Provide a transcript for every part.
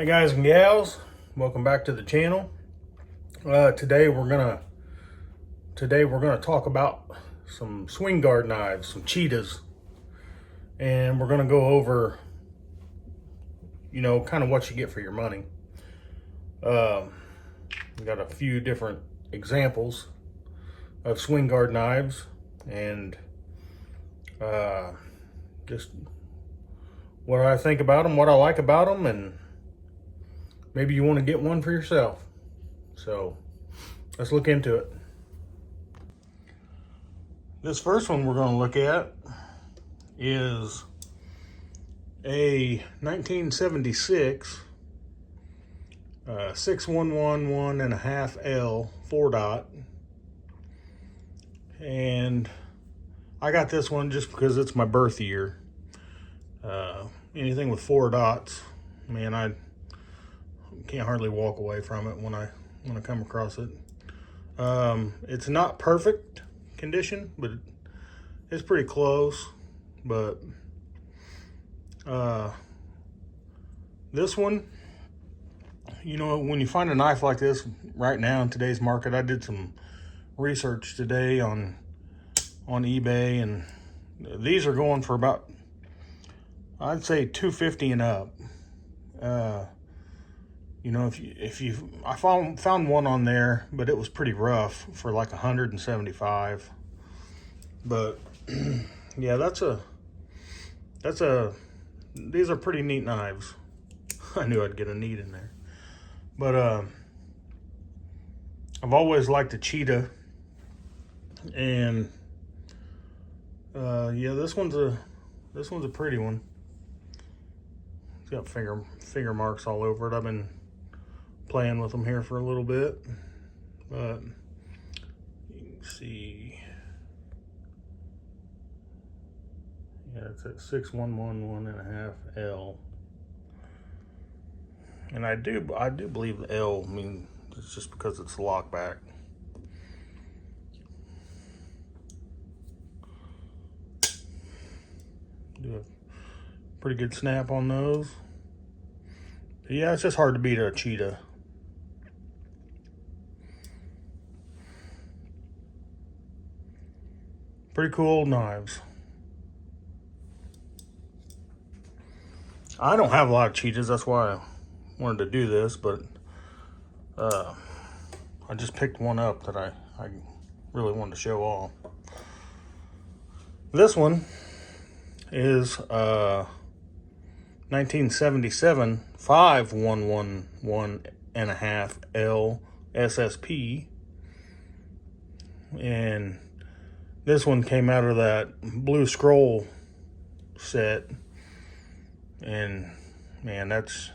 Hey guys and gals, welcome back to the channel. Today we're gonna talk about some swing guard knives, some Cheetahs, and we're gonna go over, kind of what you get for your money. We got a few different examples of swing guard knives, and just what I think about them, what I like about them, and maybe you want to get one for yourself. So let's look into it. This first one we're going to look at is a 1976 611.5L 4-dot, and I got this one just because it's my birth year. Anything with 4 dots, man, I can't hardly walk away from it when I come across it. It's not perfect condition, but it's pretty close. But this one, when you find a knife like this right now in today's market, I did some research today on eBay, and these are going for about, I'd say, $250 and up. I found one on there, but it was pretty rough for like $175. But yeah, these are pretty neat knives. I knew I'd get a neat in there. But I've always liked the Cheetah, and yeah, this one's a pretty one. It's got finger marks all over it. I've been playing with them here for a little bit, but you can see, yeah, it's at 611.5L, and I do believe the L, it's just because it's lock back. Do a pretty good snap on those. But yeah, it's just hard to beat a Cheetah. Pretty cool old knives. I don't have a lot of Cheetahs, that's why I wanted to do this, but I just picked one up that I really wanted to show off. This one is 1977 511.5L SSP, and this one came out of that Blue Scroll set, and man, that's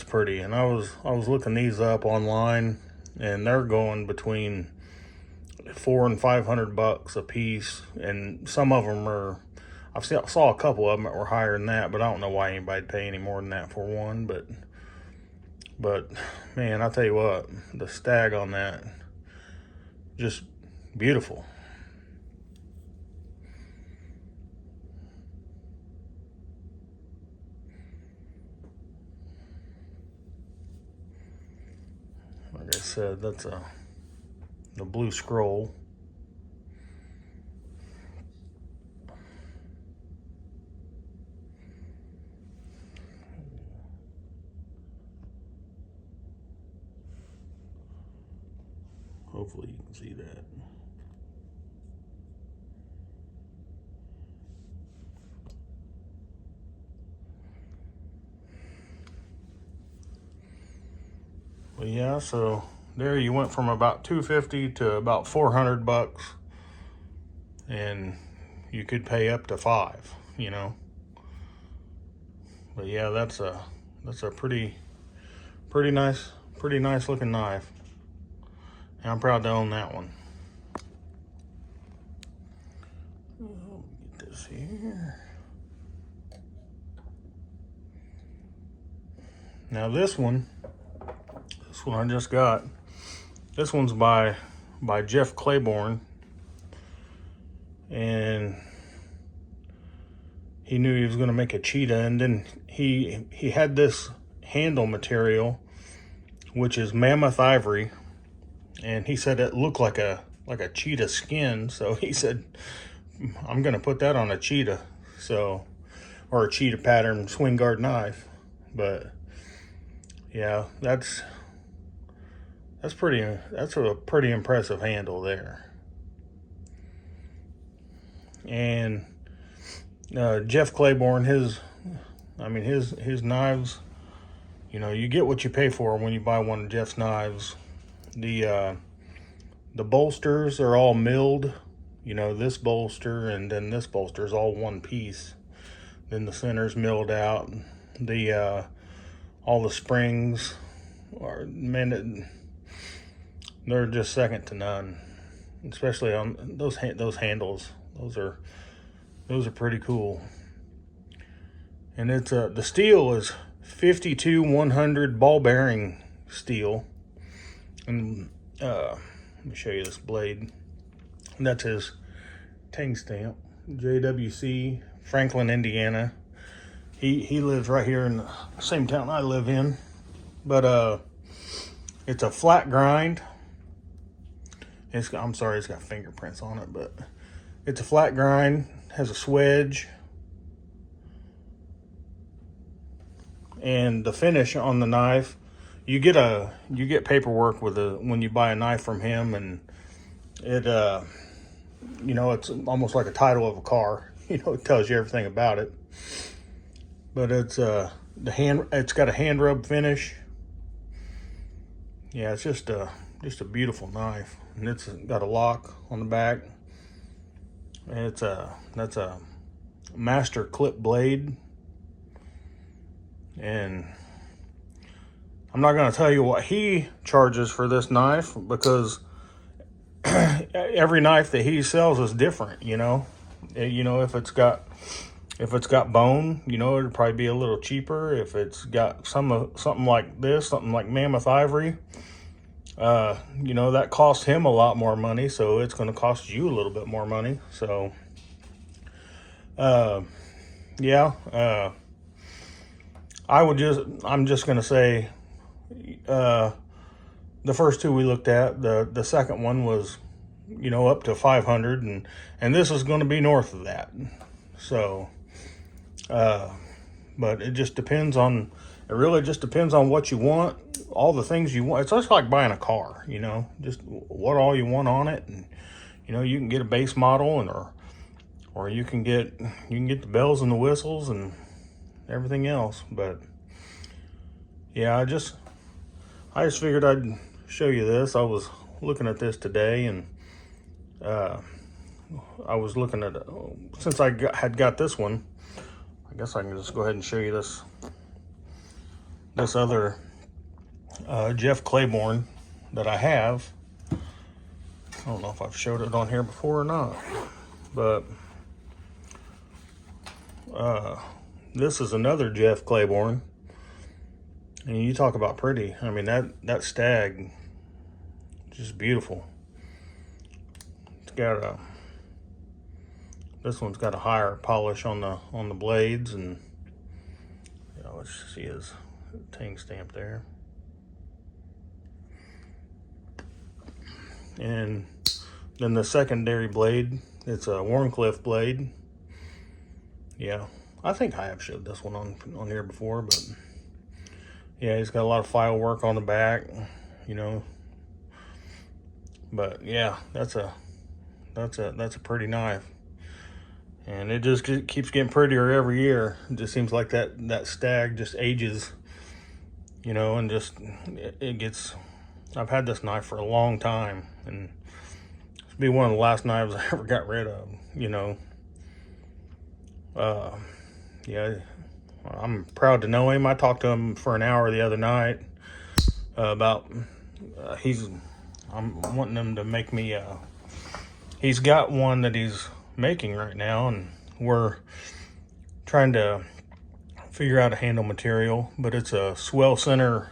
pretty. And I was looking these up online, and they're going between $400 and $500 a piece, and some of them are. Saw a couple of them that were higher than that, but I don't know why anybody'd pay any more than that for one. But man, I'll tell you what, the stag on that, just beautiful. Like I said, that's the Blue Scroll. Hopefully you can see that. But yeah, so there you went from about $250 to about $400, and you could pay up to $500, But yeah, that's a pretty nice looking knife. And I'm proud to own that one. Get this here. Now this one I just got. This one's by Jeff Claiborne, and he knew he was going to make a cheetah, and then he had this handle material, which is mammoth ivory, and he said it looked like a cheetah skin. So he said, I'm gonna put that on a cheetah, so, or a cheetah pattern swing guard knife. But yeah, that's a pretty impressive handle there. And Jeff Claiborne, his knives, you know, you get what you pay for when you buy one of Jeff's knives. The bolsters are all milled. You know, this bolster and then this bolster is all one piece. Then the center's milled out. All the springs are, man, they're just second to none. Especially on those handles. Those are pretty cool. And it's the steel is 52-100 ball bearing steel. And let me show you this blade. And that's his tang stamp, JWC, Franklin, Indiana. He lives right here in the same town I live in. But it's a flat grind. I'm sorry, it's got fingerprints on it, but it's a flat grind, has a swedge. And the finish on the knife, you get paperwork when you buy a knife from him, and it you know, it's almost like a title of a car. You know, it tells you everything about it. But it's got a hand rub finish. Yeah, it's just a beautiful knife, and it's got a lock on the back. And that's a master clip blade. And I'm not going to tell you what he charges for this knife, because every knife that he sells is different, you know. You know, if it's got bone, you know, it'd probably be a little cheaper. If it's got something like this, something like mammoth ivory, you know, that costs him a lot more money, so it's going to cost you a little bit more money. So yeah, I'm just going to say, the first two we looked at, the second one was, you know, up to 500, and this is going to be north of that. So, but it really just depends on what you want, all the things you want. It's just like buying a car, you know, just what all you want on it. And, you know, you can get a base model, or you can get the bells and the whistles and everything else. But yeah, I just figured I'd show you this. I was looking at this today, and I was looking at, since I had got this one, I guess I can just go ahead and show you this other Jeff Claiborne that I have. I don't know if I've showed it on here before or not, but this is another Jeff Claiborne. And you talk about pretty. I mean, that stag, just beautiful. It's got this one's got a higher polish on the blades, and you know, let's see his tang stamp there. And then the secondary blade, it's a Warncliffe blade. Yeah, I think I have showed this one on here before, but yeah, he's got a lot of file work on the back, you know. But yeah, that's a pretty knife, and it just keeps getting prettier every year. It just seems like that stag just ages, you know, and just it gets. I've had this knife for a long time, and it's be one of the last knives I ever got rid of, you know. Yeah, I'm proud to know him. I talked to him for an hour the other night about I'm wanting him to make me he's got one that he's making right now, and we're trying to figure out a handle material, but it's a swell center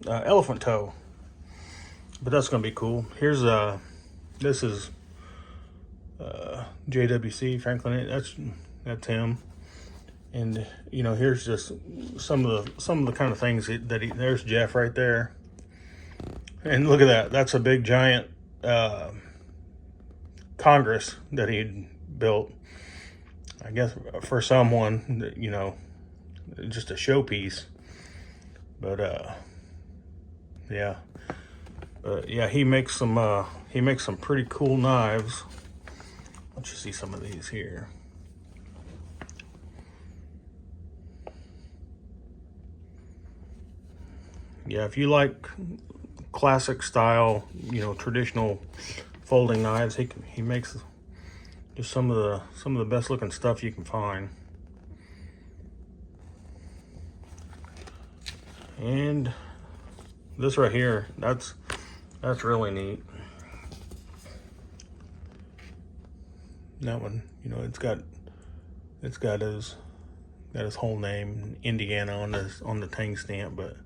elephant toe, but that's gonna be cool. Here's this is JWC Franklin. That's him. And you know, here's just some of the kind of things that he. There's Jeff right there, and look at that. That's a big giant Congress that he built. I guess for someone that, you know, just a showpiece. But yeah, yeah, he makes some pretty cool knives. Let's just see some of these here. Yeah, if you like classic style, you know, traditional folding knives, he makes just some of the best looking stuff you can find. And this right here, that's really neat. That one, you know, it's got his whole name, Indiana, on the tang stamp, but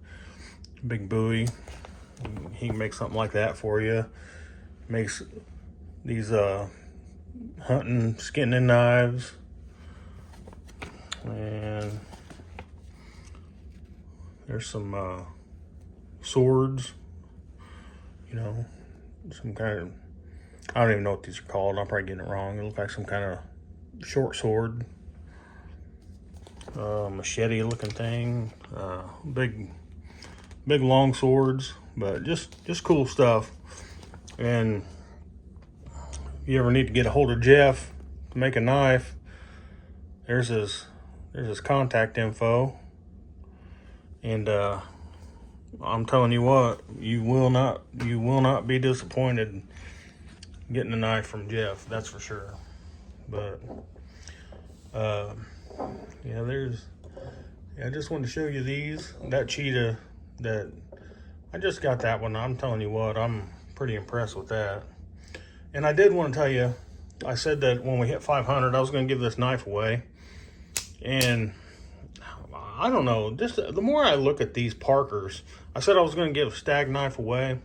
big buoy. He can make something like that for you. Makes these hunting, skinning knives, and there's some swords. You know, some kind of, I don't even know what these are called. I'm probably getting it wrong. It looks like some kind of short sword, machete looking thing, big long swords, but just cool stuff. And if you ever need to get a hold of Jeff to make a knife, there's his contact info. And I'm telling you what, you will not be disappointed getting a knife from Jeff, that's for sure. But yeah, I just wanted to show you that cheetah that I just got. That one, I'm telling you what, I'm pretty impressed with that. And I did want to tell you, I said that when we hit 500 I was going to give this knife away, and I don't know, just the more I look at these Parkers, I said I was going to give a stag knife away.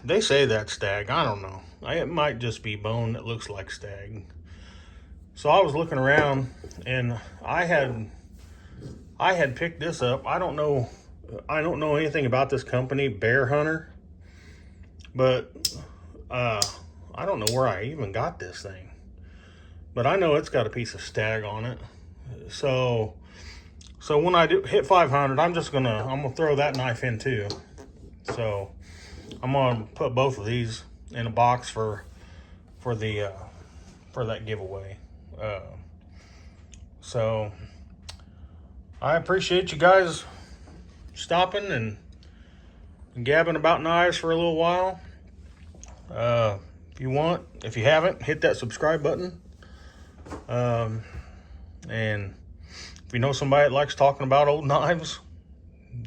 They say that's stag, I don't know, it might just be bone that looks like stag. So I was looking around, and I had picked this up. I don't know anything about this company, Bear Hunter, but I don't know where I even got this thing, but I know it's got a piece of stag on it. So when I do hit 500, I'm gonna throw that knife in too. So I'm gonna put both of these in a box for that giveaway. So I appreciate you guys stopping and gabbing about knives for a little while. If you haven't, hit that subscribe button. And if you know somebody that likes talking about old knives,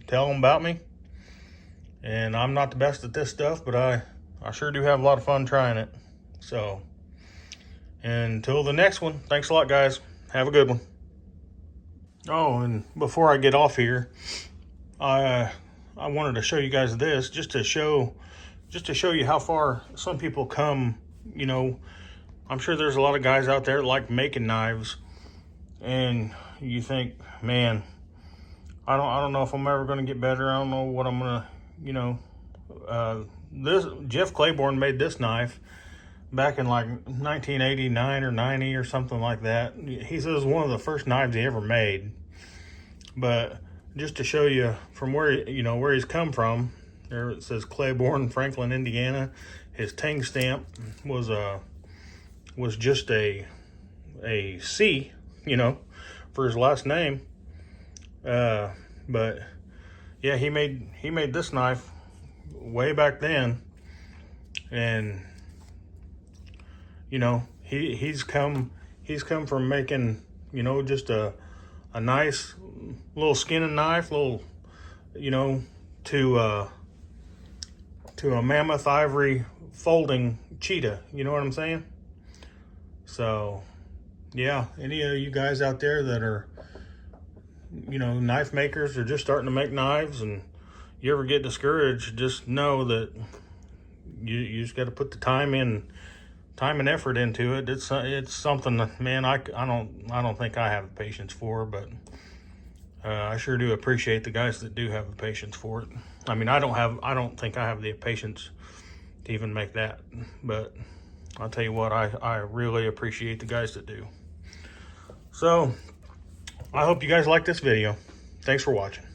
tell them about me. And I'm not the best at this stuff, but I sure do have a lot of fun trying it. So until the next one, thanks a lot, guys. Have a good one. Oh, and before I get off here, I wanted to show you guys this, just to show you how far some people come. You know, I'm sure there's a lot of guys out there that like making knives, and you think, man, I don't know if I'm ever going to get better. I don't know what I'm going to, you know. This Jeff Claiborne made this knife back in like 1989 or 90 or something like that. He says one of the first knives he ever made. But just to show you from where he's come from, there it says Claiborne, Franklin, Indiana. His tang stamp was just a C, you know, for his last name. But yeah, he made this knife way back then, and you know, he's come from making, you know, just a nice little skinning knife, you know, to a mammoth ivory folding cheetah, you know what I'm saying? So yeah, any of you guys out there that are, you know, knife makers or just starting to make knives, and you ever get discouraged, just know that you just got to put the time time and effort into it. It's something that, man, I don't think I have the patience for, but I sure do appreciate the guys that do have the patience for it. I mean, I don't think I have the patience to even make that, but I'll tell you what, I really appreciate the guys that do. So I hope you guys like this video. Thanks for watching.